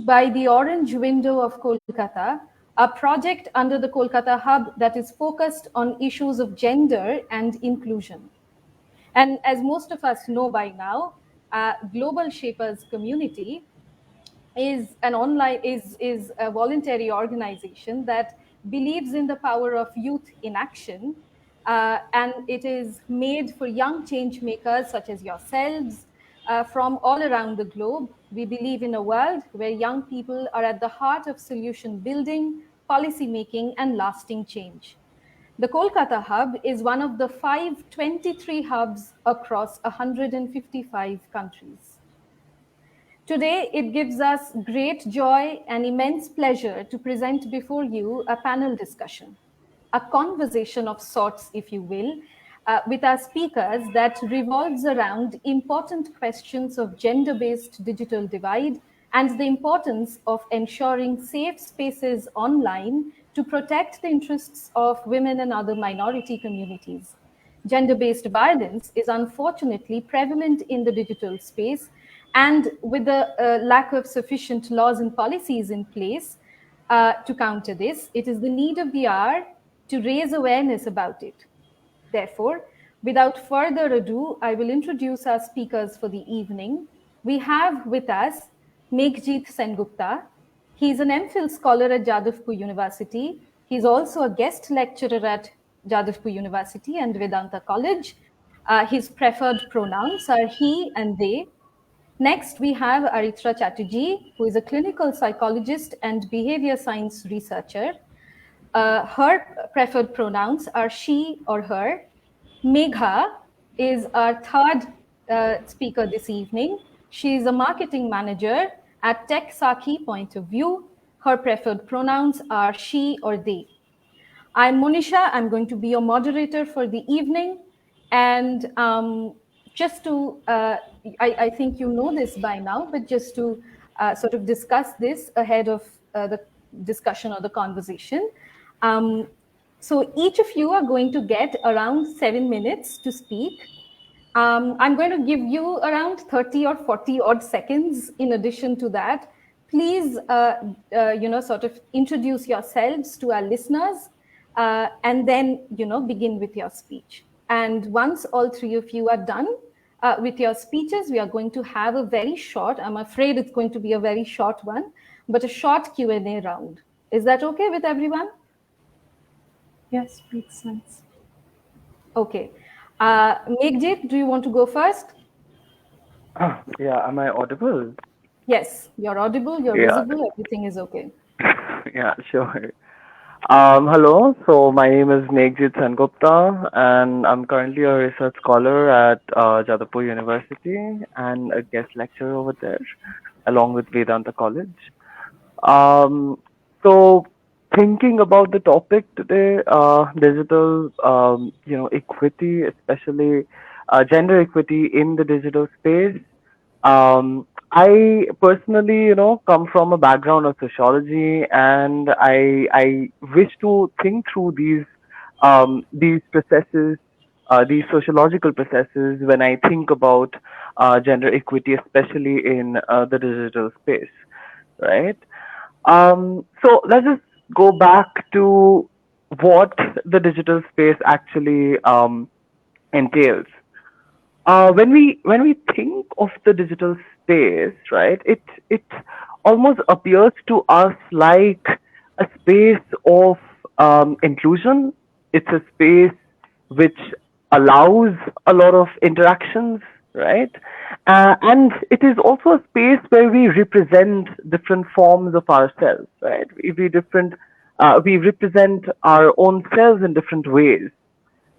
by the Orange Window of Kolkata, a project under the Kolkata Hub that is focused on issues of gender and inclusion. And as most of us know by now, Global Shapers Community is a voluntary organization that believes in the power of youth in action, and it is made for young change makers such as yourselves from all around the globe. We believe in a world where young people are at the heart of solution building, policy making, and lasting change. The Kolkata hub is one of the 523 hubs across 155 countries. Today, it gives us great joy and immense pleasure to present before you a panel discussion, a conversation of sorts, if you will, with our speakers that revolves around important questions of gender-based digital divide and the importance of ensuring safe spaces online to protect the interests of women and other minority communities. Gender-based violence is unfortunately prevalent in the digital space, and with the lack of sufficient laws and policies in place to counter this, it is the need of the hour to raise awareness about it. Therefore, without further ado, I will introduce our speakers for the evening. We have with us Meghjit Sengupta. He's an MPhil scholar at Jadavpur University. He's also a guest lecturer at Jadavpur University and Vedanta College. His preferred pronouns are he and they. Next, we have Aritra Chatterjee, who is a clinical psychologist and behavior science researcher. Her preferred pronouns are she or her. Megha is our third speaker this evening. She is a marketing manager at Tech Saki Point of View. Her preferred pronouns are she or they. I'm Monisha. I'm going to be your moderator for the evening. And just to, I think you know this by now, but just to sort of discuss this ahead of the discussion or the conversation. So each of you are going to get around 7 minutes to speak. I'm going to give you around 30 or 40 odd seconds in addition to that. Please, sort of introduce yourselves to our listeners and then, begin with your speech. And once all three of you are done with your speeches, we are going to have a very short, I'm afraid it's going to be a very short one, but a short Q&A round. Is that okay with everyone? Yes, makes sense. Okay. Meghjit, do you want to go first? Yeah, am I audible? Yes, you're audible, you're visible, everything is okay. Yeah, sure. Hello, so my name is Meghjit Sengupta, and I'm currently a research scholar at Jadavpur University and a guest lecturer over there, along with Vedanta College. So thinking about the topic today, digital, equity, especially gender equity in the digital space. I personally, come from a background of sociology, and I wish to think through these processes, these sociological processes when I think about gender equity, especially in the digital space, right? So let's just go back to what the digital space actually entails. When we think of the digital space, right, it almost appears to us like a space of inclusion. It's a space which allows a lot of interactions, right? And it is also a space where we represent different forms of ourselves, right? We represent our own selves in different ways,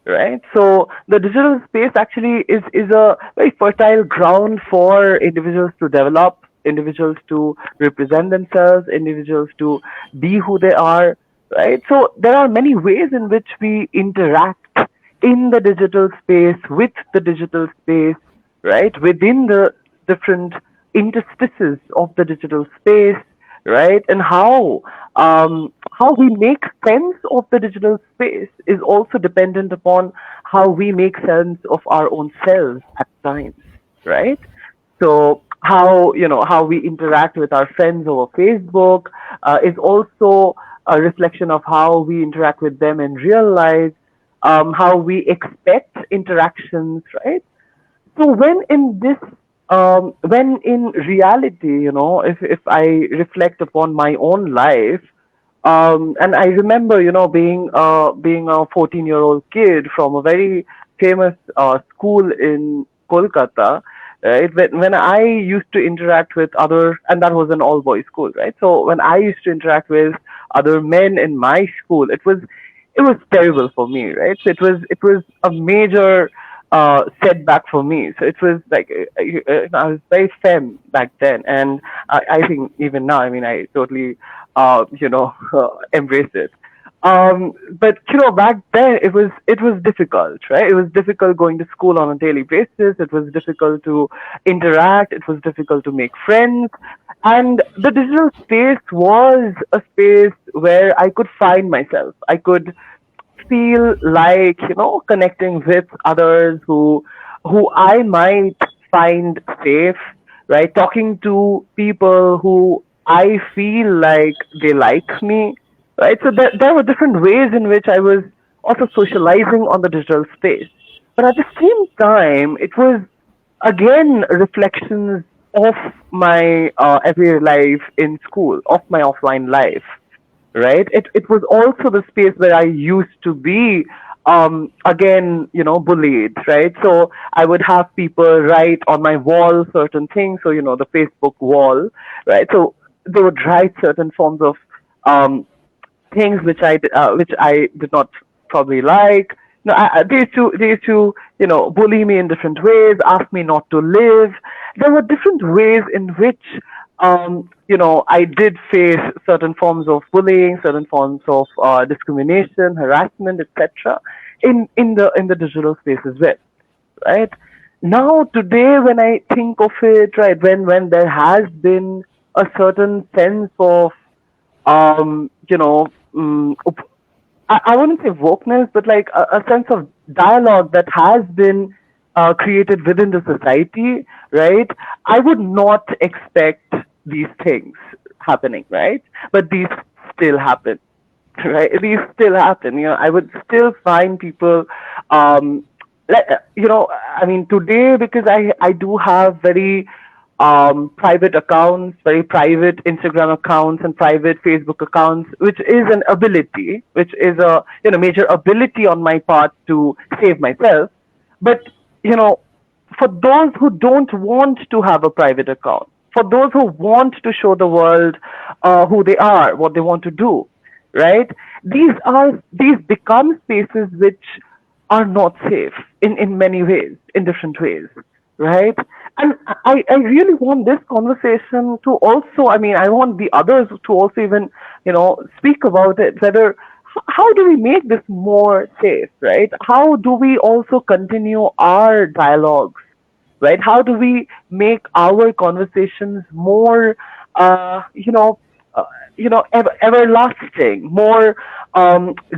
right? So the digital space actually is a very fertile ground for individuals to develop, individuals to represent themselves, individuals to be who they are, right? So there are many ways in which we interact in the digital space, with the digital space, right? Within the different interstices of the digital space, right? And how we make sense of the digital space is also dependent upon how we make sense of our own selves at times, right? So how how we interact with our friends over Facebook is also a reflection of how we interact with them in real life, how we expect interactions, right? So when in reality, if I reflect upon my own life, and I remember, being a 14-year-old kid from a very famous school in Kolkata, right? When I used to interact with other, and that was an all boys school, right? So when I used to interact with other men in my school, it was terrible for me, right? So it was a major setback for me. So it was like I was very femme back then, and I think even now, I mean, I totally embrace it. But back then it was difficult, right? It was difficult going to school on a daily basis. It was difficult to interact. It was difficult to make friends, and the digital space was a space where I could find myself. I could feel like connecting with others who I might find safe, right? Talking to people who I feel like they like me, right? So there were different ways in which I was also socializing on the digital space, but at the same time it was again reflections of my everyday life in school, of my offline life, right? It was also the space where I used to be, again, bullied, right? So I would have people write on my wall certain things. So, the Facebook wall, right? So they would write certain forms of um, things which I did not probably like. No, they used to bully me in different ways, ask me not to live. There were different ways in which I did face certain forms of bullying, certain forms of discrimination, harassment, etc. In the digital space as well, right? Now today, when I think of it, right, when there has been a certain sense of um, you know, mm, op- I wouldn't say wokeness, but like a sense of dialogue that has been created within the society, right? I would not expect these things happening, right? But these still happen, right? These still happen. I would still find people, um, I mean, today, because I do have very private accounts, very private Instagram accounts and private Facebook accounts, which is an ability, which is a major ability on my part to save myself. But you know, for those who don't want to have a private account, for those who want to show the world who they are, what they want to do, right? These become spaces which are not safe in many ways, in different ways, right? And I really want this conversation to also, I mean, I want the others to also even, speak about it, whether how do we make this more safe, right? How do we also continue our dialogues, right? How do we make our conversations more, uh, you know, uh, everlasting, more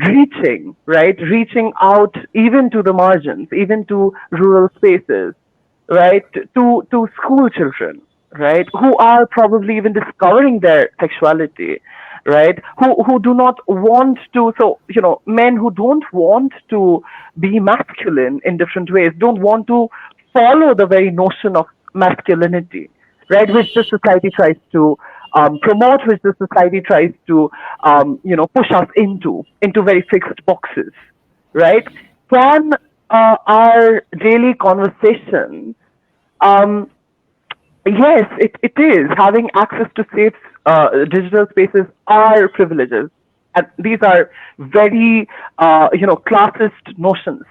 reaching, right? Reaching out even to the margins, even to rural spaces, right? To school children, right? Who are probably even discovering their sexuality, right? Who do not want to, so men who don't want to be masculine in different ways, don't want to follow the very notion of masculinity, right? Which the society tries to promote, which the society tries to push us into very fixed boxes, right? Can our daily conversation, um, yes, it is. Having access to safe digital spaces are privileges. And these are very, classist notions,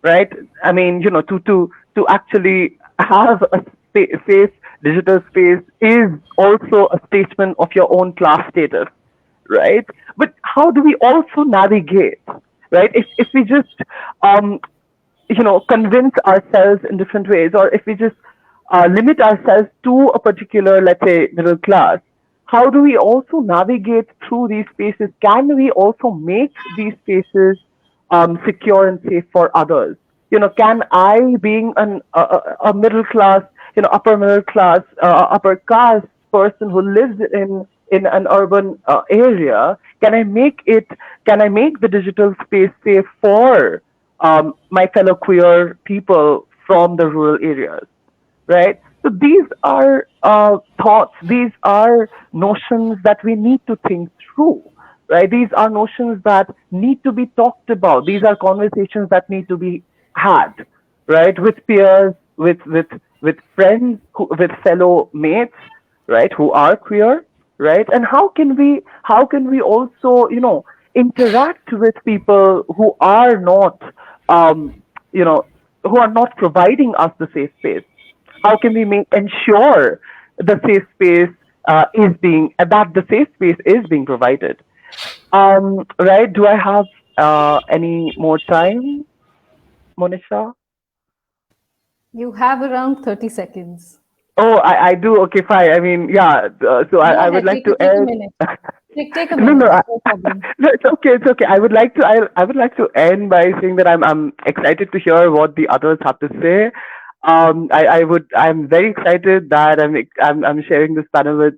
right? I mean, to actually have a safe digital space is also a statement of your own class status, right? But how do we also navigate, right? If we just um, convince ourselves in different ways, or if we just limit ourselves to a particular, let's say, middle class, how do we also navigate through these spaces? Can we also make these spaces secure and safe for others? Can I, being a middle class, upper middle class, upper caste person who lives in an urban area, can I make the digital space safe for my fellow queer people from the rural areas, right? So these are thoughts, these are notions that we need to think through, right? These are notions that need to be talked about. These are conversations that need to be had, right? With peers, with friends, with fellow mates, right? Who are queer, right? And how can we also, interact with people who are not, um, you know, who are not providing us the safe space? How can we ensure the safe space is being that the safe space is being provided? Right? Do I have any more time, Monisha? You have around 30 seconds. Oh, I do. Okay, fine. I mean, yeah. So Go I would ahead, like take a, to take a end. minute. Take a No, no, minute, no problem. no, it's okay. It's okay. I would like to end by saying that I'm excited to hear what the others have to say. I'm very excited that I'm sharing this panel with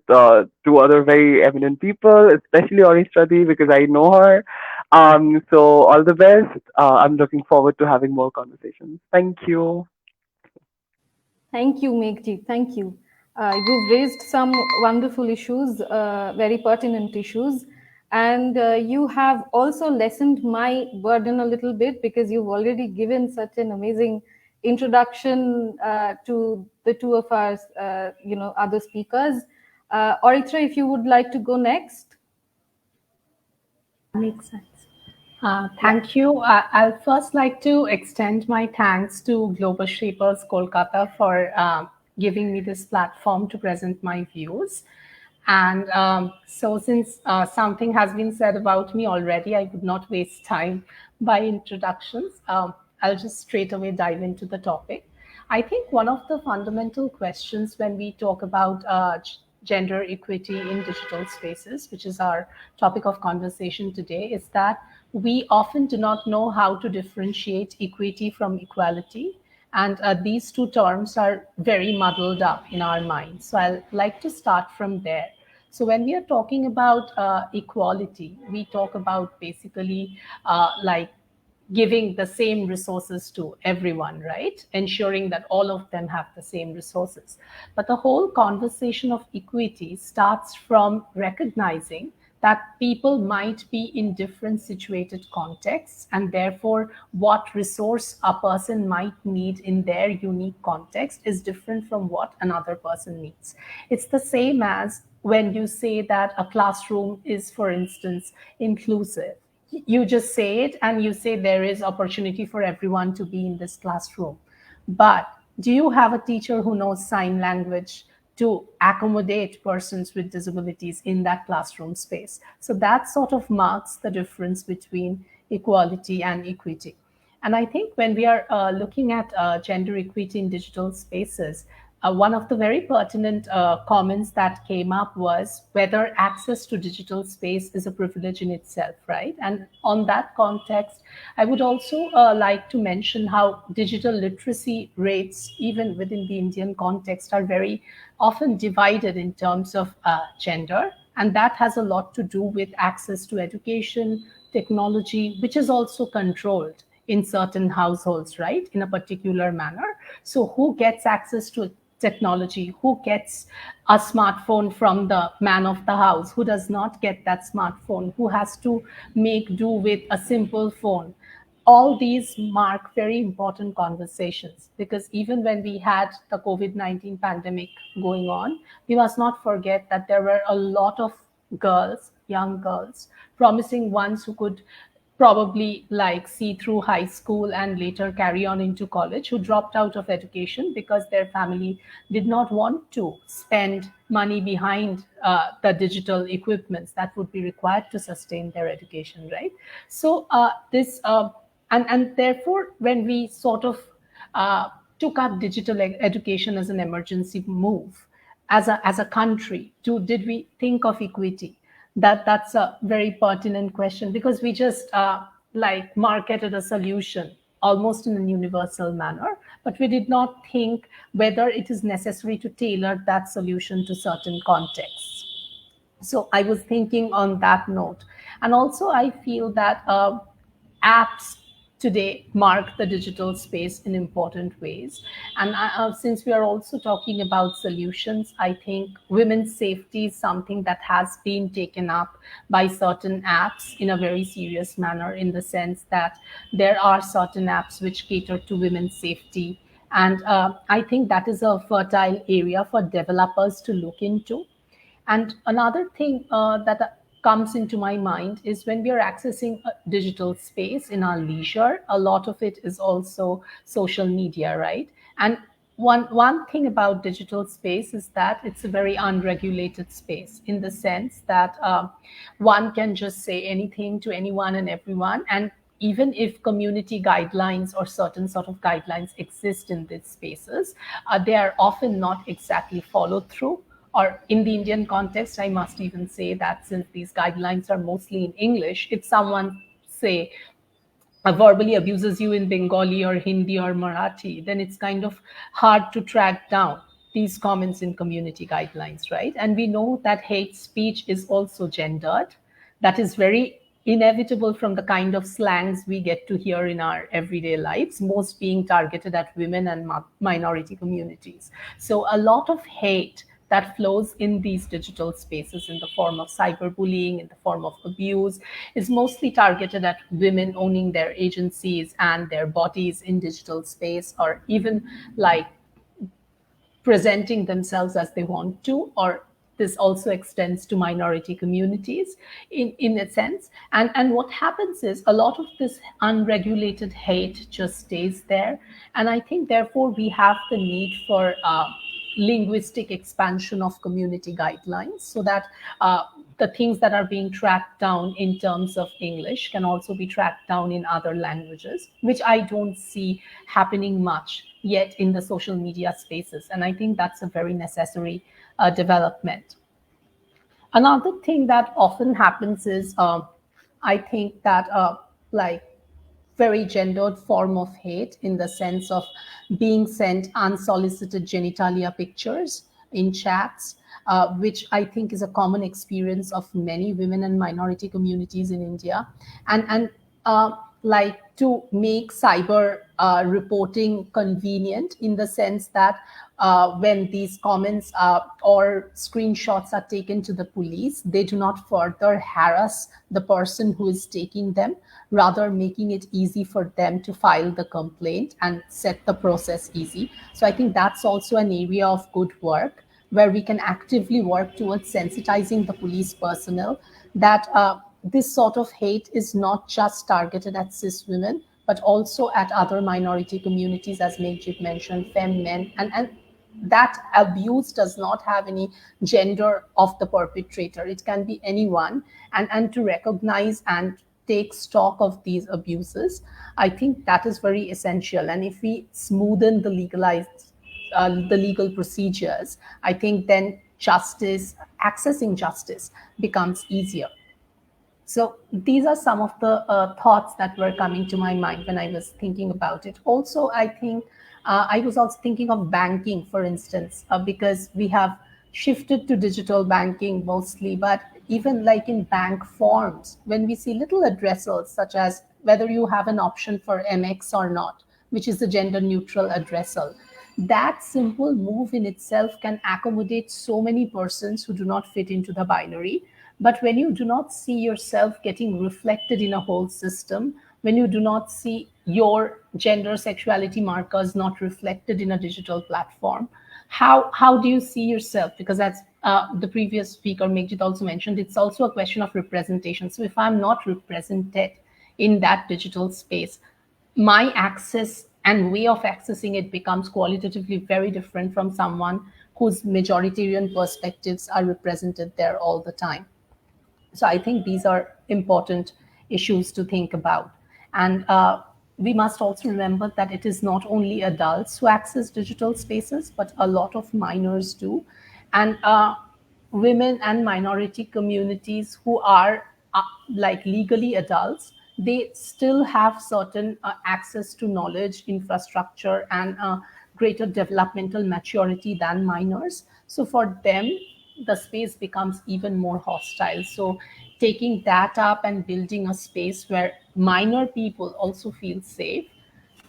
two other very eminent people, especially Ori Stradi because I know her. So all the best. I'm looking forward to having more conversations. Thank you. Thank you, Meghji. Thank you. You've raised some wonderful issues, very pertinent issues. And you have also lessened my burden a little bit because you've already given such an amazing introduction to the two of our, other speakers. Oritra, if you would like to go next. Makes sense. Yeah. Thank you. I'll first like to extend my thanks to Global Shapers Kolkata for giving me this platform to present my views. And so, since something has been said about me already, I would not waste time by introductions. I'll just straight away dive into the topic. I think one of the fundamental questions when we talk about gender equity in digital spaces, which is our topic of conversation today, is that we often do not know how to differentiate equity from equality. And these two terms are very muddled up in our minds. So I'll like to start from there. So when we are talking about equality, we talk about basically like giving the same resources to everyone, right? Ensuring that all of them have the same resources. But the whole conversation of equity starts from recognizing that people might be in different situated contexts, and therefore what resource a person might need in their unique context is different from what another person needs. It's the same as when you say that a classroom is, for instance, inclusive. You just say it and you say there is opportunity for everyone to be in this classroom. But do you have a teacher who knows sign language to accommodate persons with disabilities in that classroom space? So that sort of marks the difference between equality and equity. And I think when we are looking at gender equity in digital spaces, one of the very pertinent comments that came up was whether access to digital space is a privilege in itself, right? And on that context, I would also like to mention how digital literacy rates, even within the Indian context, are very often divided in terms of gender. And that has a lot to do with access to education, technology, which is also controlled in certain households, right, in a particular manner. So, who gets access to technology? Who gets a smartphone from the man of the house? Who does not get that smartphone? Who has to make do with a simple phone? All these mark very important conversations because even when we had the COVID-19 pandemic going on, we must not forget that there were a lot of girls, young girls, promising ones who could probably like see through high school and later carry on into college, who dropped out of education because their family did not want to spend money behind the digital equipments that would be required to sustain their education, right? So this and therefore when we sort of took up digital education as an emergency move as a country, did we think of equity? That's a very pertinent question because we just like marketed a solution almost in a universal manner, but we did not think whether it is necessary to tailor that solution to certain contexts. So I was thinking on that note. And also I feel that apps today mark the digital space in important ways. And since we are also talking about solutions, I think women's safety is something that has been taken up by certain apps in a very serious manner, in the sense that there are certain apps which cater to women's safety. And I think that is a fertile area for developers to look into. And another thing that comes into my mind is when we are accessing a digital space in our leisure, a lot of it is also social media, right? And one thing about digital space is that it's a very unregulated space, in the sense that one can just say anything to anyone and everyone. And even if community guidelines or certain sort of guidelines exist in these spaces, they are often not exactly followed through. Or in the Indian context, I must even say that since these guidelines are mostly in English, if someone, say, verbally abuses you in Bengali or Hindi or Marathi, then it's kind of hard to track down these comments in community guidelines, right? And we know that hate speech is also gendered. That is very inevitable from the kind of slangs we get to hear in our everyday lives, most being targeted at women and minority communities. So a lot of hate that flows in these digital spaces in the form of cyberbullying, in the form of abuse, is mostly targeted at women owning their agencies and their bodies in digital space, or even like presenting themselves as they want to, or this also extends to minority communities in a sense. And what happens is a lot of this unregulated hate just stays there. And I think therefore we have the need for linguistic expansion of community guidelines, so that the things that are being tracked down in terms of English can also be tracked down in other languages, which I don't see happening much yet in the social media spaces. And I think that's a very necessary development. Another thing that often happens is I think that like very gendered form of hate, in the sense of being sent unsolicited genitalia pictures in chats, which I think is a common experience of many women and minority communities in India. And like to make cyber reporting convenient, in the sense that when these comments or screenshots are taken to the police, they do not further harass the person who is taking them, rather making it easy for them to file the complaint and set the process easy. So I think that's also an area of good work, where we can actively work towards sensitizing the police personnel that this sort of hate is not just targeted at cis women, but also at other minority communities, as Megjit mentioned, femme, men, and that abuse does not have any gender of the perpetrator. It can be anyone. And to recognize and take stock of these abuses, I think that is very essential. And if we smoothen the legal procedures, I think then accessing justice becomes easier. So these are some of the thoughts that were coming to my mind when I was thinking about it. Also, I think I was also thinking of banking, for instance, because we have shifted to digital banking mostly. But even like in bank forms, when we see little addressals such as whether you have an option for MX or not, which is the gender neutral addressal, that simple move in itself can accommodate so many persons who do not fit into the binary. But when you do not see yourself getting reflected in a whole system, when you do not see your gender sexuality markers not reflected in a digital platform, how do you see yourself? Because as the previous speaker Megjit also mentioned, it's also a question of representation. So if I'm not represented in that digital space, my access and way of accessing it becomes qualitatively very different from someone whose majoritarian perspectives are represented there all the time. So I think these are important issues to think about. And we must also remember that it is not only adults who access digital spaces, but a lot of minors do. And women and minority communities who are like legally adults, they still have certain access to knowledge, infrastructure, and greater developmental maturity than minors. So for them, the space becomes even more hostile. So taking that up and building a space where minor people also feel safe,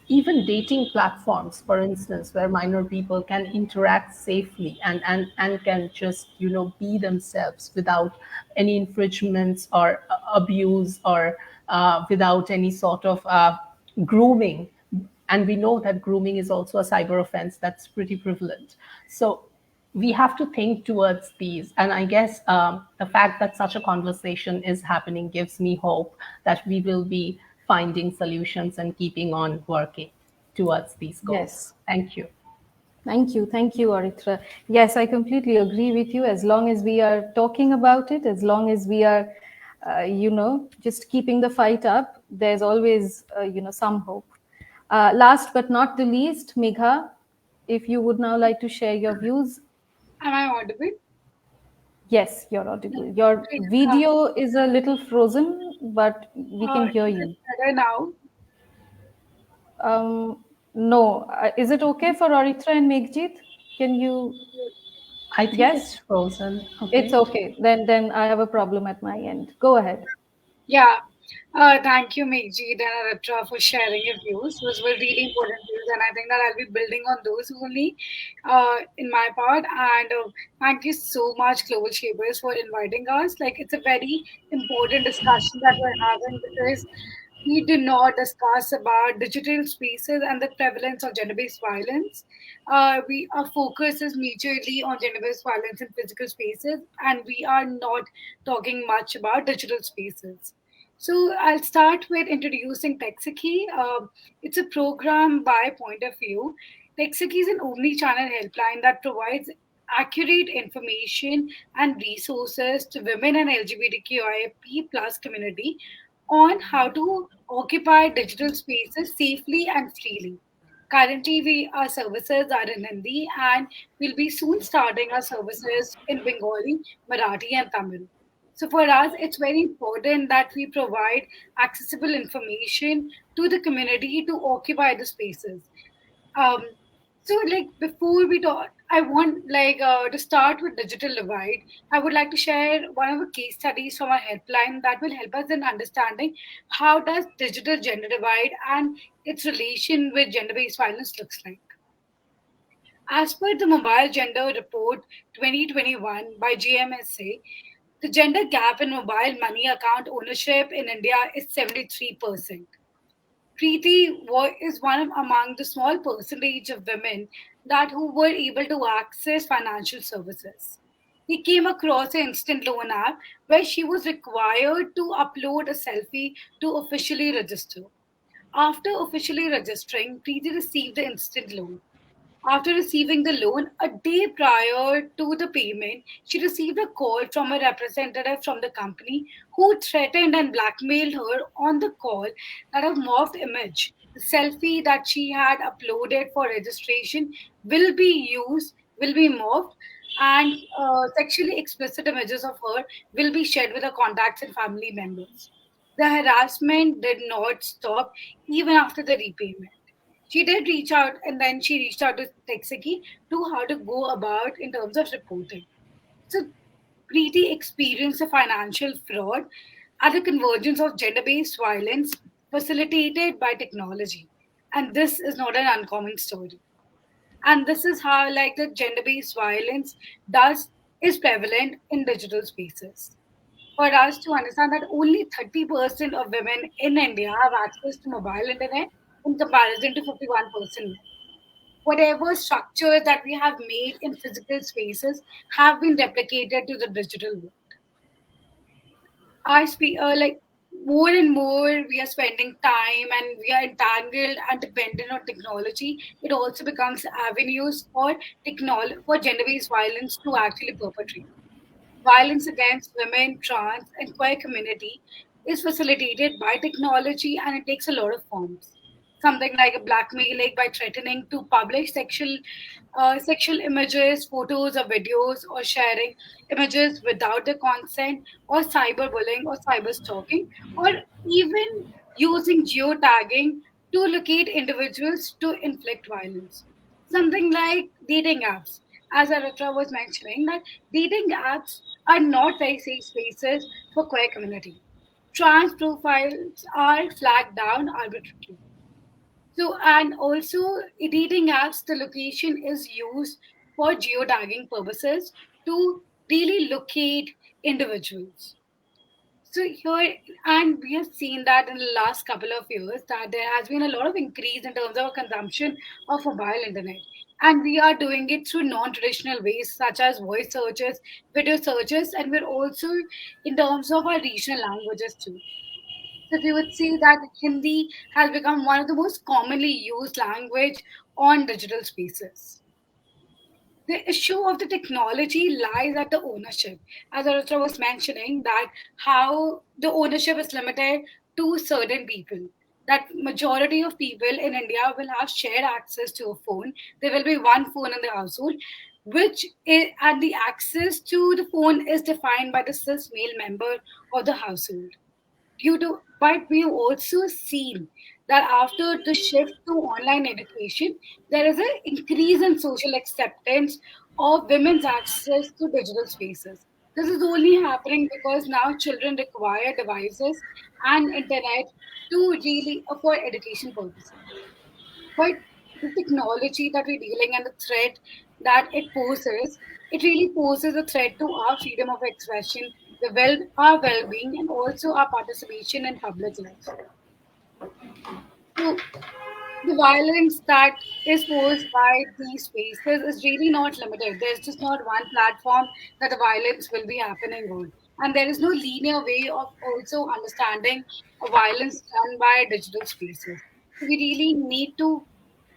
even dating platforms, for instance, where minor people can interact safely and can just, be themselves without any infringements or abuse, or without any sort of grooming. And we know that grooming is also a cyber offense that's pretty prevalent. So we have to think towards these. And I guess the fact that such a conversation is happening gives me hope that we will be finding solutions and keeping on working towards these goals. Yes. Thank you. Thank you, Aritra. Yes, I completely agree with you. As long as we are talking about it, as long as we are, just keeping the fight up, there's always, some hope. Last but not the least, Megha, if you would now like to share your views. Am I audible? Yes, you're Yeah. audible. Your Great. video is a little frozen, but we can hear Is it you. better now? No, is it okay for Aritra and Meghjit? Can you? I think Yes, it's frozen. it's Okay. okay. Then I have a problem at my end. Go ahead. Yeah. Thank you, Meghji and Aritra, for sharing your views. Those were really important views, and I think that I'll be building on those only in my part. And thank you so much, Global Shapers, for inviting us. Like, it's a very important discussion that we're having because we do not discuss about digital spaces and the prevalence of gender-based violence. Our focus is majorly on gender-based violence in physical spaces, and we are not talking much about digital spaces. So I'll start with introducing Texaki. It's a program by Point of View. Texaki is an omni-channel helpline that provides accurate information and resources to women and LGBTQIA+ plus community on how to occupy digital spaces safely and freely. Currently, our services are in Hindi, and we'll be soon starting our services in Bengali, Marathi, and Tamil. So for us, it's very important that we provide accessible information to the community to occupy the spaces. Um, so like before we talk, I want to start with digital divide. I would like to share one of the case studies from our helpline that will help us in understanding how does digital gender divide and its relation with gender-based violence looks like. As per the Mobile Gender Report 2021 by GMSA, the gender gap in mobile money account ownership in India is 73%. Is one among the small percentage of women that who were able to access financial services. He came across an instant loan app where she was required to upload a selfie to officially register. After officially registering, Preeti received the instant loan. After receiving the loan, a day prior to the payment, she received a call from a representative from the company who threatened and blackmailed her on the call that a morphed image, the selfie that she had uploaded for registration, will be morphed, and sexually explicit images of her will be shared with her contacts and family members. The harassment did not stop even after the repayment. She did reach out, and then she reached out to Texaki to how to go about in terms of reporting. So Preeti experienced a financial fraud at the convergence of gender-based violence facilitated by technology. And this is not an uncommon story. And this is how like the gender-based violence does is prevalent in digital spaces. For us to understand that only 30% of women in India have access to mobile internet in comparison to 51% men. Whatever structures that we have made in physical spaces have been replicated to the digital world. I speak more and more we are spending time and we are entangled and dependent on technology. It also becomes avenues for gender-based violence to actually perpetrate. Violence against women, trans, and queer community is facilitated by technology, and it takes a lot of forms. Something like a blackmailing by threatening to publish sexual images, photos, or videos, or sharing images without the consent, or cyberbullying, or cyber stalking, or even using geotagging to locate individuals to inflict violence. Something like dating apps, as Aritra was mentioning, that dating apps are not very safe spaces for queer community. Trans profiles are flagged down arbitrarily. So, and also dating apps, the location is used for geotagging purposes to really locate individuals. So here, and we have seen that in the last couple of years that there has been a lot of increase in terms of consumption of mobile internet. And we are doing it through non-traditional ways such as voice searches, video searches, and we're also in terms of our regional languages too. So if you would see that Hindi has become one of the most commonly used language on digital spaces. The issue of the technology lies at the ownership. As Aritra was mentioning, that how the ownership is limited to certain people. That majority of people in India will have shared access to a phone. There will be one phone in the household, which is, and the access to the phone is defined by the cis male member of the household due to, but we've also seen that after the shift to online education there is an increase in social acceptance of women's access to digital spaces. This is only happening because now children require devices and internet to really for education purposes. But the technology that we're dealing and the threat that it poses, it really poses a threat to our freedom of expression, our well-being, and also our participation in public life. So the violence that is posed by these spaces is really not limited. There's just not one platform that the violence will be happening on. And there is no linear way of also understanding a violence done by digital spaces. So we really need to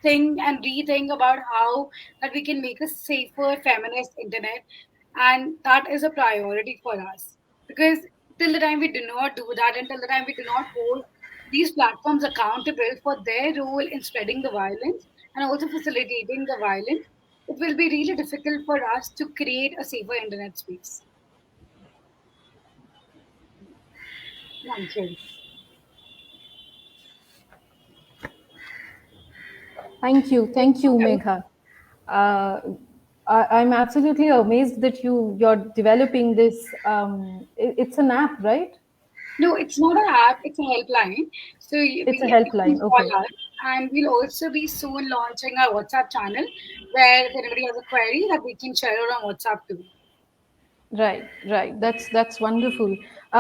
think and rethink about how that we can make a safer feminist internet, and that is a priority for us, because till the time we do not do that, until the time we do not hold these platforms accountable for their role in spreading the violence and also facilitating the violence, it will be really difficult for us to create a safer internet space. Thank you. Thank you, Megha. Uh, I'm absolutely amazed that you're developing this. It's an app, right? No, it's not an app, it's a helpline. So It's a you can helpline. Okay. call us, and we'll also be soon launching our WhatsApp channel where if anybody has a query that we can share it on WhatsApp too. Right, right. That's wonderful.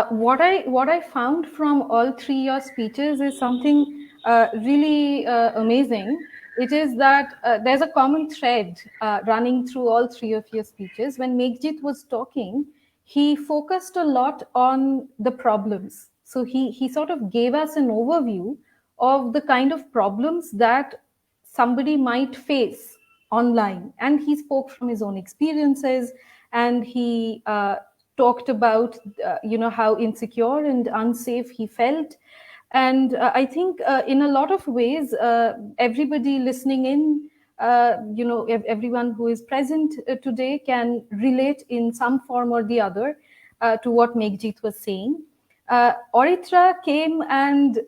What I found from all three your speeches is something really amazing. It is that there's a common thread running through all three of your speeches. When Meghjit was talking, he focused a lot on the problems. So he sort of gave us an overview of the kind of problems that somebody might face online, and he spoke from his own experiences, and he talked about how insecure and unsafe he felt. And I think in a lot of ways everybody listening in, everyone who is present today can relate in some form or the other to what Meghjit was saying. Oritra came and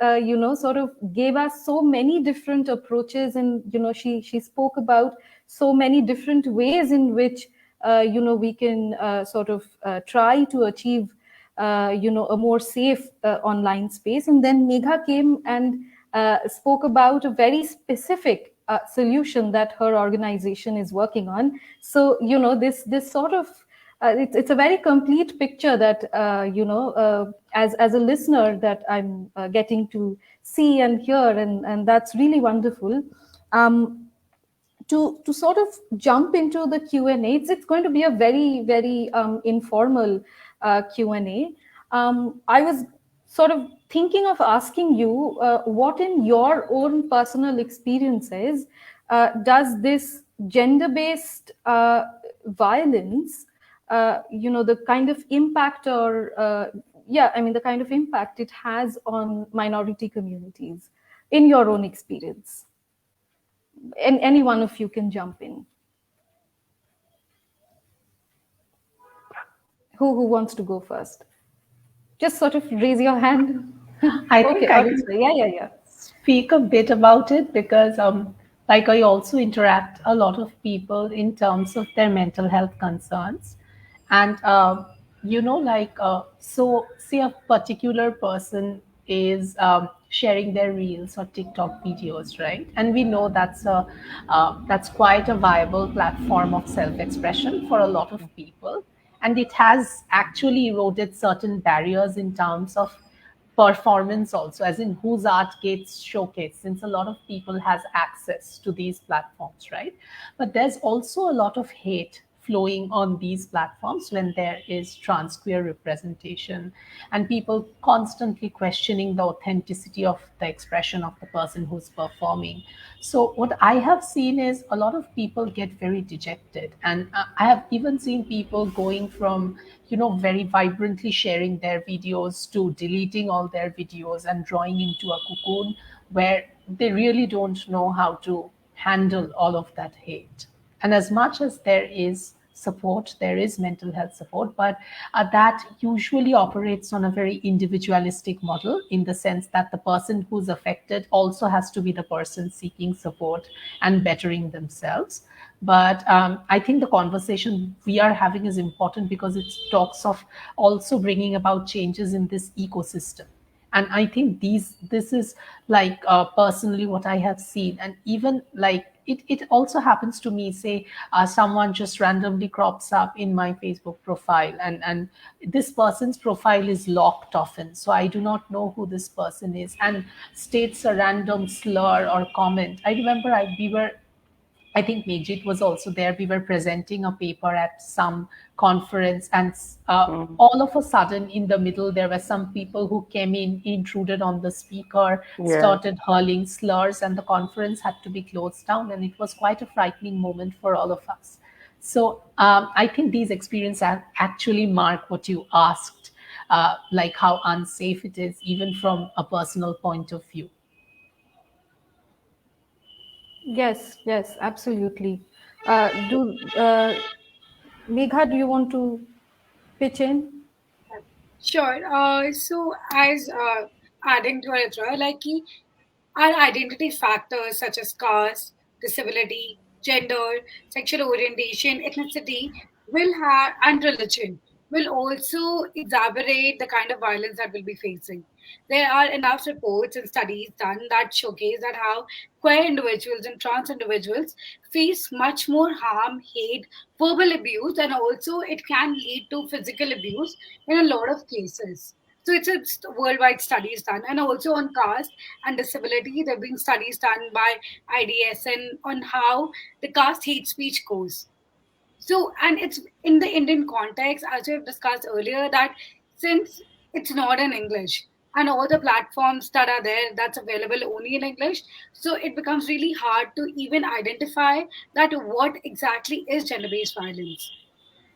sort of gave us so many different approaches, and she spoke about so many different ways in which we can sort of try to achieve a more safe online space. And then Megha came and spoke about a very specific solution that her organization is working on. So this sort of it's a very complete picture that as a listener that I'm getting to see and hear, and that's really wonderful. To sort of jump into the Q&A, it's going to be a very informal Q&A. I was sort of thinking of asking you what in your own personal experiences does this gender-based violence, the kind of impact, or the kind of impact it has on minority communities in your own experience. And any one of you can jump in. Who wants to go first? Just sort of raise your hand. I think Okay, I can honestly, yeah, yeah, yeah. speak a bit about it because, like, I also interact a lot of people in terms of their mental health concerns, and so say a particular person is sharing their reels or TikTok videos, right? And we know that's quite a viable platform of self-expression for a lot of people, and it has actually eroded certain barriers in terms of performance also, as in whose art gets showcased, since a lot of people has access to these platforms, right? But there's also a lot of hate flowing on these platforms when there is trans queer representation, and people constantly questioning the authenticity of the expression of the person who's performing. So what I have seen is a lot of people get very dejected, and I have even seen people going from very vibrantly sharing their videos to deleting all their videos and drawing into a cocoon where they really don't know how to handle all of that hate. And as much as there is support, there is mental health support, but that usually operates on a very individualistic model, in the sense that the person who's affected also has to be the person seeking support and bettering themselves. But I think the conversation we are having is important because it talks of also bringing about changes in this ecosystem. And I think this is like personally what I have seen. And even like it also happens to me, say someone just randomly crops up in my Facebook profile, and this person's profile is locked often, so I do not know who this person is, and states a random slur or comment. I remember we were, I think Majid was also there. We were presenting a paper at some conference, and Mm. all of a sudden, in the middle, there were some people who came in, intruded on the speaker, Yes. started hurling slurs, and the conference had to be closed down. And it was quite a frightening moment for all of us. So I think these experiences actually mark what you asked, like how unsafe it is, even from a personal point of view. Yes, yes, absolutely. Do Megha, do you want to pitch in? Sure. So as adding to it, right, like our identity factors such as caste, disability, gender, sexual orientation, ethnicity will have and religion will also exacerbate the kind of violence that we'll be facing. There are enough reports and studies done that showcase that how queer individuals and trans individuals face much more harm, hate, verbal abuse, and also it can lead to physical abuse in a lot of cases. So it's a worldwide studies done, and also on caste and disability, there have been studies done by IDSN on how the caste hate speech goes. So, and it's in the Indian context, as we have discussed earlier, that since it's not in English and all the platforms that are there that's available only in English, so it becomes really hard to even identify that what exactly is gender-based violence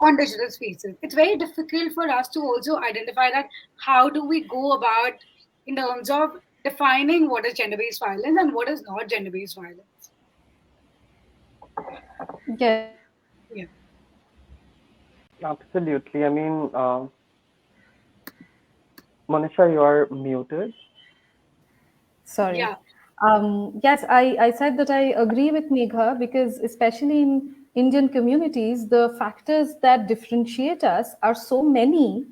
on digital spaces. It's very difficult for us to also identify that how do we go about in terms of defining what is gender-based violence and what is not gender-based violence. Yes, Yeah. Absolutely. I mean, Monisha, you are muted. sorry. Yeah. Yes, I said that I agree with Megha because, especially in Indian communities, the factors that differentiate us are so many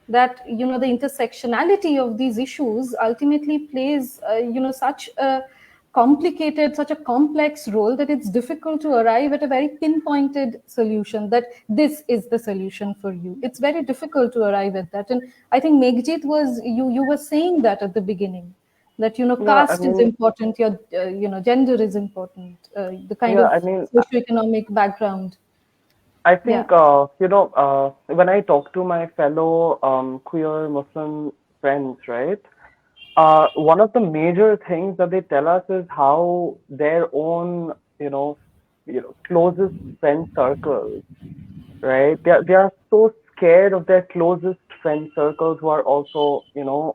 that the intersectionality of these issues ultimately plays such a complicated, such a complex role that it's difficult to arrive at a very pinpointed solution that this is the solution for you. It's very difficult to arrive at that. And I think Meghjit was you were saying that at the beginning, that Yeah, I caste is mean, important, your gender is important, the kind yeah, of I mean, socioeconomic background. I Yeah. think, when I talk to my fellow queer Muslim friends, right, one of the major things that they tell us is how their own, closest friend circles, right? They are so scared of their closest friend circles who are also,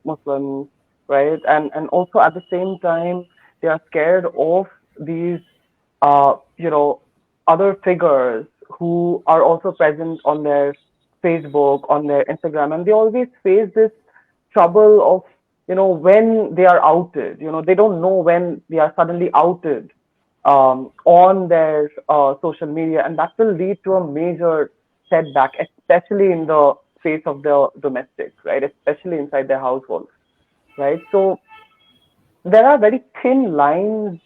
Muslims, right? And also at the same time, they are scared of these, uh, you know, other figures who are also present on their Facebook, on their Instagram, and they always face this trouble of when they are outed. They don't know when they are suddenly outed on their social media, and that will lead to a major setback, especially in the space of the domestic, right? Especially inside their households, right? So there are very thin lines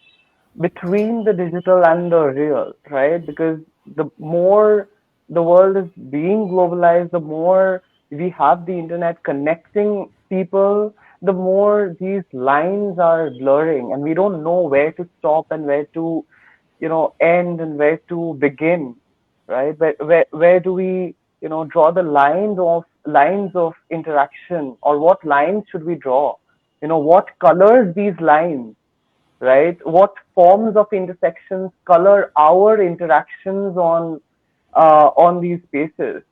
between the digital and the real, right? Because the more the world is being globalized, the more we have the internet connecting people, the more these lines are blurring, and we don't know where to stop and where to, end and where to begin, right? Where do we, draw the lines of interaction, or what lines should we draw? What colors these lines, right? What forms of intersections color our interactions on these spaces?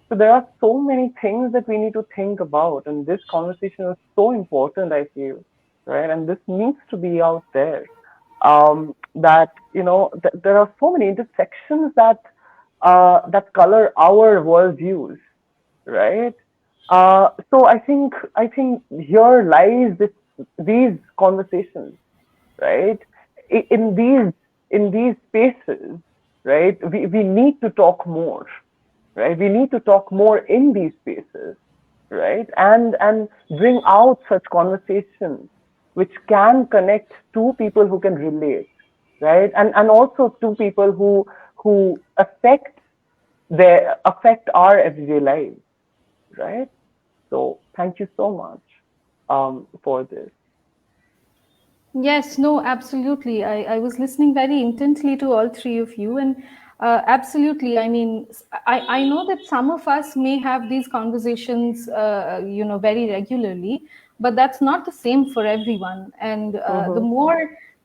So there are so many things that we need to think about, and this conversation is so important, I feel, right? And this needs to be out there. That there are so many intersections that color our worldviews, right? So I think here lies these conversations, right? In these spaces, right? We need to talk more, right? We need to talk more in these spaces, right? And bring out such conversations which can connect two people who can relate, right? And also two people who affect our everyday lives, right? So thank you so much for this. Yes, no, absolutely. I was listening very intently to all three of you, and absolutely. I mean, I know that some of us may have these conversations, very regularly, but that's not the same for everyone. And Mm-hmm.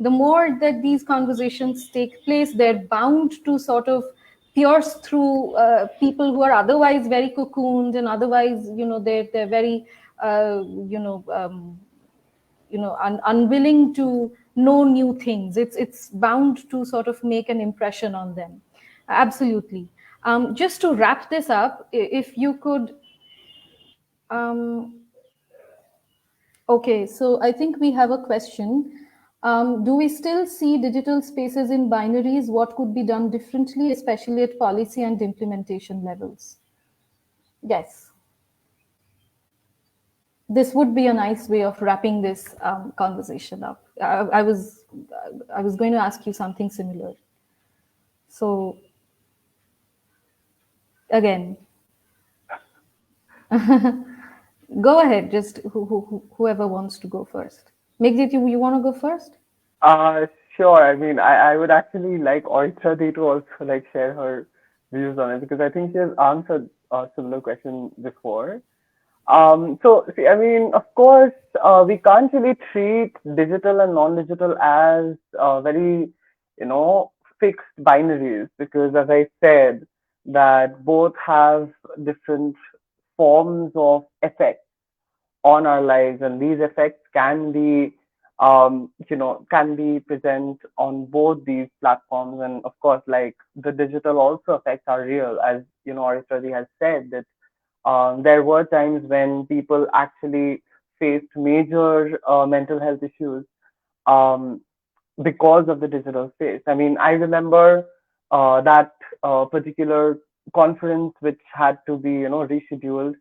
the more that these conversations take place, they're bound to sort of pierce through people who are otherwise very cocooned, and otherwise, they're very, uh, you know. Unwilling to know new things. It's bound to sort of make an impression on them. Absolutely. Just to wrap this up, if you could, um, okay, so I think we have a question. Do we still see digital spaces in binaries? What could be done differently, especially at policy and implementation levels? Yes, this would be a nice way of wrapping this conversation up. I was going to ask you something similar. So again, go ahead. Just whoever wants to go first. Megzit, you want to go first? Uh, sure. I mean, I would actually like Oritra to also like share her views on it, because I think she has answered a similar question before. So see, I mean, of course, we can't really treat digital and non-digital as very, you know, fixed binaries, because as I said, that both have different forms of effect on our lives, and these effects can be present on both these platforms. And of course, like, the digital also affects our real, as Arishtadi has said, that there were times when people actually faced major mental health issues, um, because of the digital space. I mean, I remember that particular conference which had to be, rescheduled.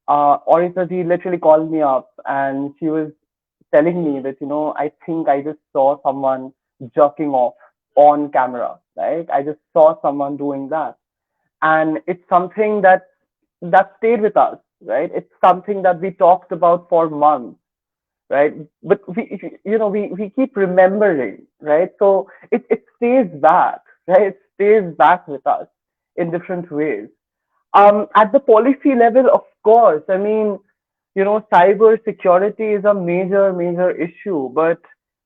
Orisa ji literally called me up, and she was telling me that, I think I just saw someone jerking off on camera, right? I just saw someone doing that. And it's something that stayed with us, right? It's something that we talked about for months, right? But we keep remembering, right? So it stays back, right? It stays back with us in different ways. At the policy level, of course, I mean, cyber security is a major issue, but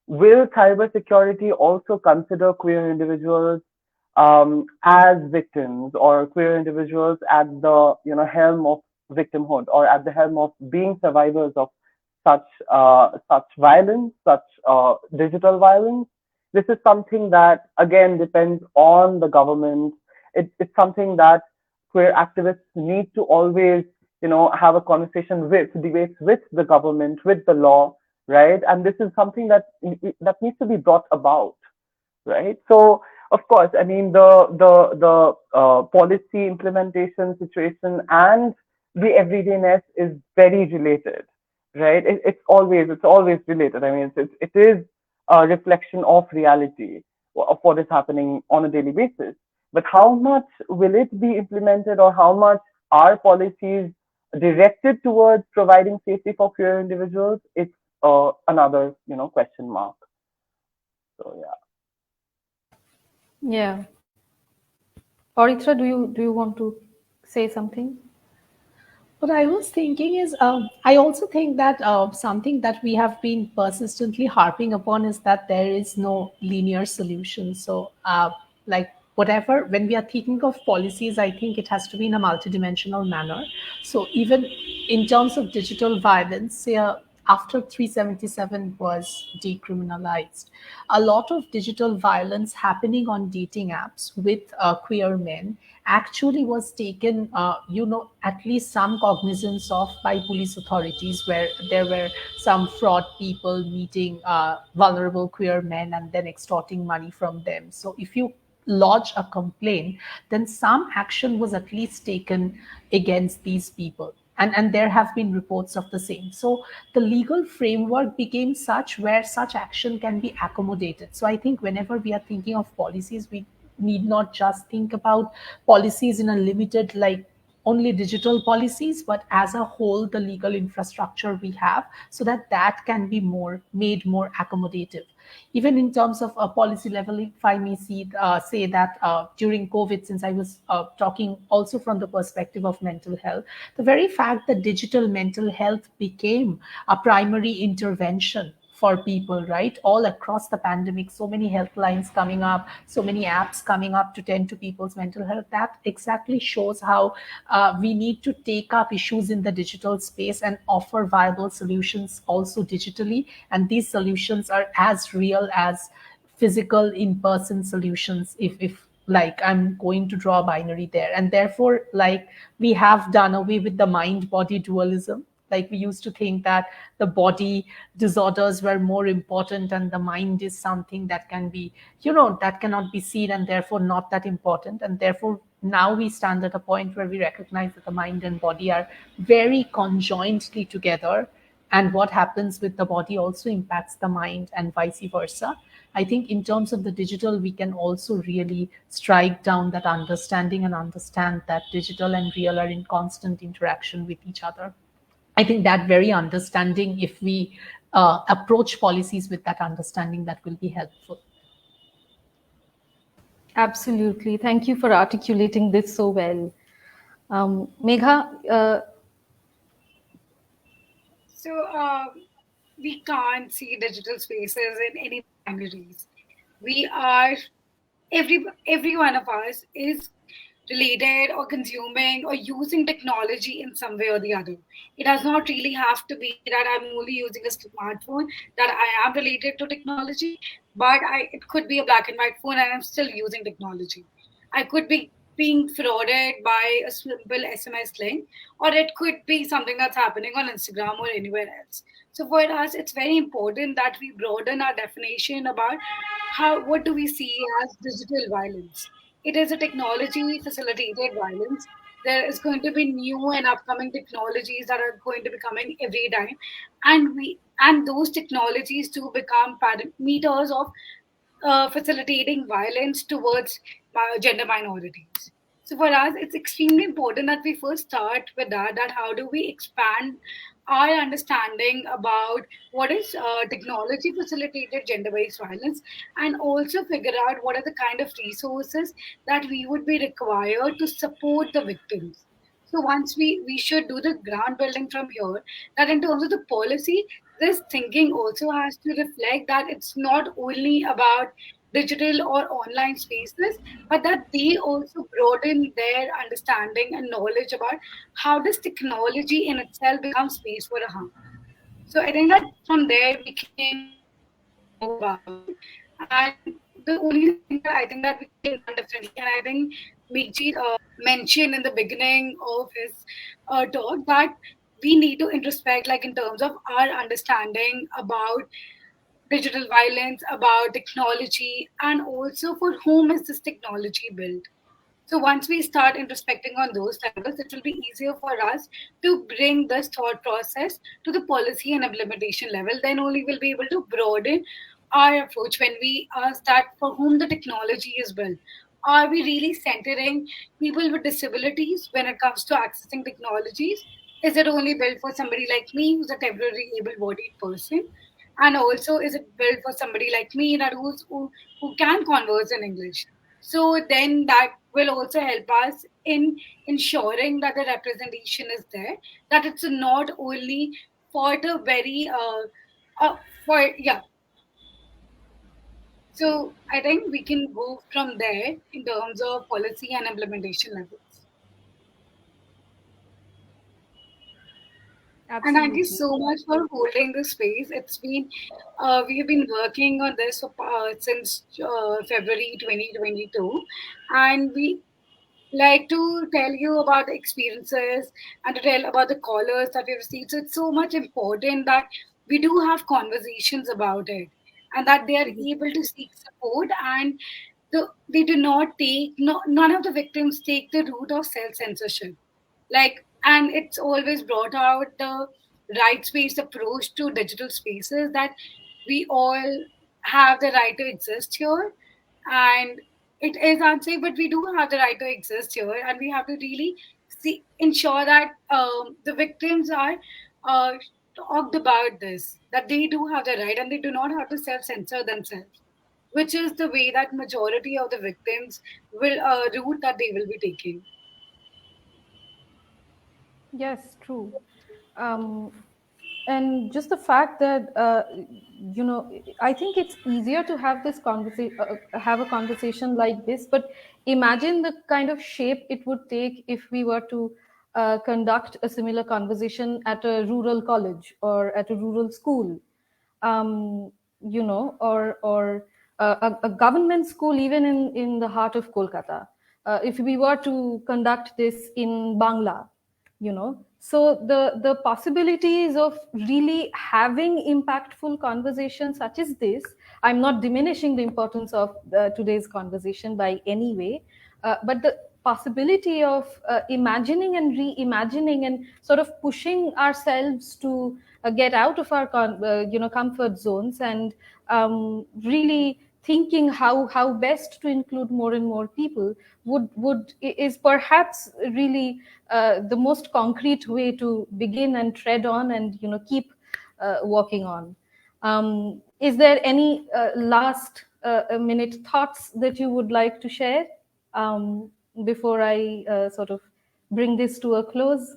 will cyber security also consider queer individuals as victims, or queer individuals at the helm of victimhood, or at the helm of being survivors of such violence, such digital violence? This is something that again depends on the government. It's something that queer activists need to always have a conversation with, debates with the government, with the law, right? And this is something that needs to be brought about, right? So of course, I mean the policy implementation situation and the everydayness is very related, right? It's always related. I mean, it is a reflection of reality of what is happening on a daily basis. But how much will it be implemented, or how much are policies directed towards providing safety for queer individuals? It's another question mark. So yeah. Yeah. Oritra, do you want to say something? What I was thinking is, I also think that something that we have been persistently harping upon is that there is no linear solution. So, like whatever, when we are thinking of policies, I think it has to be in a multidimensional manner. So, even in terms of digital violence, say, after 377 was decriminalized, a lot of digital violence happening on dating apps with queer men actually was taken, at least some cognizance of by police authorities, where there were some fraud people meeting vulnerable queer men and then extorting money from them. So if you lodge a complaint, then some action was at least taken against these people. And there have been reports of the same. So the legal framework became such where such action can be accommodated. So I think whenever we are thinking of policies, we need not just think about policies in a limited, like only digital policies, but as a whole the legal infrastructure we have, so that that can be more made more accommodative. Even in terms of a policy level, if I may say that during COVID, since I was talking also from the perspective of mental health, the very fact that digital mental health became a primary intervention for people, right? All across the pandemic, so many helplines coming up, so many apps coming up to tend to people's mental health. That exactly shows how we need to take up issues in the digital space and offer viable solutions also digitally. And these solutions are as real as physical in-person solutions, if like I'm going to draw a binary there. And therefore, like, we have done away with the mind body dualism. Like, we used to think that the body disorders were more important and the mind is something that can be, that cannot be seen and therefore not that important. And therefore now we stand at a point where we recognize that the mind and body are very conjointly together, and what happens with the body also impacts the mind and vice versa. I think in terms of the digital, we can also really strike down that understanding and understand that digital and real are in constant interaction with each other. I think that very understanding, if we approach policies with that understanding, that will be helpful. Absolutely. Thank you for articulating this so well. Megha, So we can't see digital spaces in any binaries. We are every one of us is related or consuming or using technology in some way or the other. It does not really have to be that I'm only using a smartphone that I am related to technology, but it could be a black and white phone and I'm still using technology. I could be being frauded by a simple SMS link, or it could be something that's happening on Instagram or anywhere else. So for us, it's very important that we broaden our definition about how what do we see as digital violence. It is a technology facilitated violence. There is going to be new and upcoming technologies that are going to be coming every time, and those technologies to become parameters of facilitating violence towards gender minorities. So for us, it's extremely important that we first start with that how do we expand our understanding about what is technology facilitated gender based violence, and also figure out what are the kind of resources that we would be required to support the victims. So once we should do the ground building from here, that in terms of the policy, this thinking also has to reflect that it's not only about digital or online spaces, but that they also broaden their understanding and knowledge about how does technology in itself become space for a harm. So I think that from there we can move about it. And the only thing that I think that we can done differently, and I think Meghji mentioned in the beginning of his talk that we need to introspect, like in terms of our understanding about digital violence, about technology, and also for whom is this technology built. So once we start introspecting on those levels, it will be easier for us to bring this thought process to the policy and implementation level. Then only we'll be able to broaden our approach when we ask that for whom the technology is built. Are we really centering people with disabilities when it comes to accessing technologies? Is it only built for somebody like me who's a temporary able-bodied person? And also, is it built for somebody like me that who can converse in English? So then that will also help us in ensuring that the representation is there, that it's not only for the very for yeah. So I think we can go from there in terms of policy and implementation levels. And thank you Absolutely. so much for holding this space. It's been we have been working on this since February 2022, and we like to tell you about the experiences and to tell about the callers that we've received. So it's so much important that we do have conversations about it and that they are able to seek support and they do not take, no, none of the victims take the route of self censorship. Like, and it's always brought out the rights based approach to digital spaces that we all have the right to exist here and it is unsafe, but we do have the right to exist here, and we have to really ensure that the victims are uh, talked about this, that they do have the right and they do not have to self censor themselves, which is the way that majority of the victims will route that they will be taking. Yes, true. Um, and just the fact that I think it's easier to have this conversation, have a conversation like this. But imagine the kind of shape it would take if we were to conduct a similar conversation at a rural college or at a rural school, or a government school, even in the heart of Kolkata. If we were to conduct this in Bangla, so the possibilities of really having impactful conversations such as this, I'm not diminishing the importance of today's conversation by any way, but the possibility of imagining and reimagining and sort of pushing ourselves to get out of our comfort zones and really thinking how best to include more and more people would is perhaps really the most concrete way to begin and tread on and keep walking on. Is there any last minute thoughts that you would like to share before I sort of bring this to a close?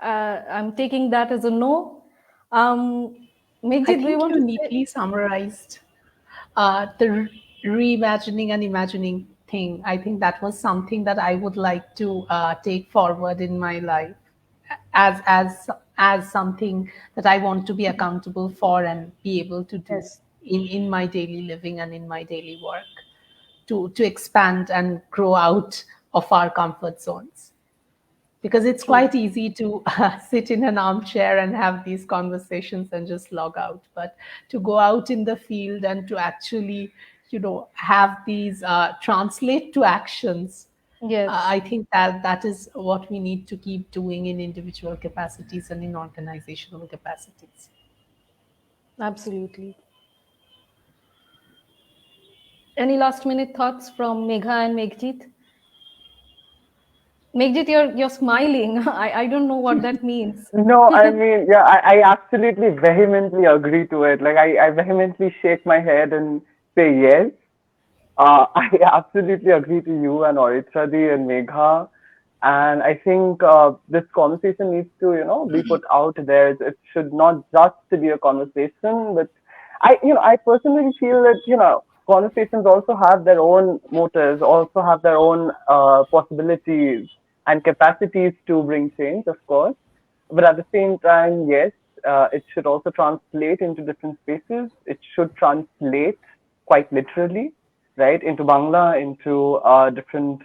I'm taking that as a no. I Meghji, do you think want you to say? neatly summarized the reimagining and imagining thing. I think that was something that I would like to take forward in my life as something that I want to be accountable for and be able to do Yes, in my daily living and in my daily work to expand and grow out of our comfort zones, because it's true. quite easy to sit in an armchair and have these conversations and just log out, but to go out in the field and to actually have these translate to actions, Yes, I think that that is what we need to keep doing in individual capacities and in organizational capacities. absolutely. Any last minute thoughts from Megha and Meghjit? Meghjit, you're smiling. I don't know what that means. No, I mean, yeah, I absolutely vehemently agree to it. Like, I vehemently shake my head and say yes. I absolutely agree to you and Oritradi and Megha. And I think this conversation needs to, be put out there. It should not just be a conversation, but I personally feel that, conversations also have their own motives, also have their own possibilities and capacities to bring change, of course. but at the same time, yes, it should also translate into different spaces. It should translate quite literally, right, into Bangla, into different,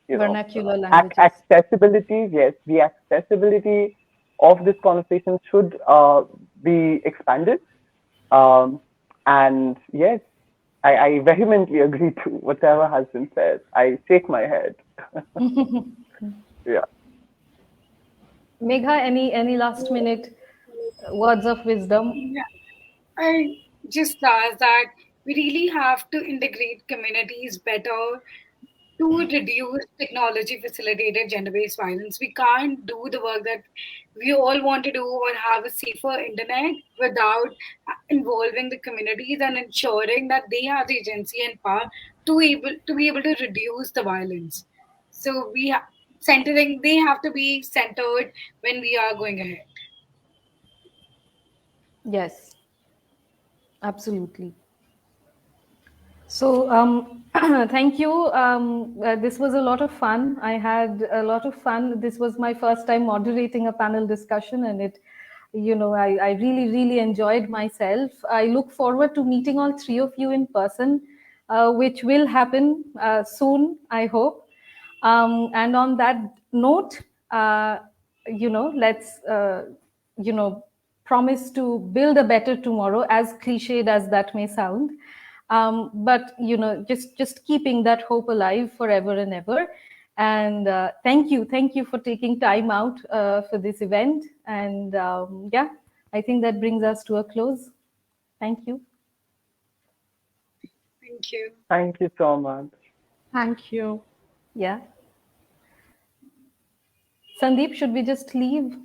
you know, Vernacular languages. accessibility. Yes, the accessibility of this conversation should be expanded. Um, and yes, I vehemently agree to whatever has been said. I shake my head. Yeah. Megha, any last minute words of wisdom? Yeah, I just ask that we really have to integrate communities better to reduce technology facilitated gender based violence. We can't do the work that we all want to do or have a safer internet without involving the communities and ensuring that they have the agency and power to be able to reduce the violence. So centering, they have to be centered when we are going ahead. Yes, absolutely. So, thank you. This was a lot of fun. I had a lot of fun. This was my first time moderating a panel discussion, and I really, really enjoyed myself. I look forward to meeting all three of you in person, which will happen soon, I hope. And on that note, let's, promise to build a better tomorrow, as cliched as that may sound. But just keeping that hope alive forever and ever. And thank you for taking time out for this event. And yeah, I think that brings us to a close. Thank you. Thank you. Thank you so much. Thank you. Yeah. Sandeep, should we just leave?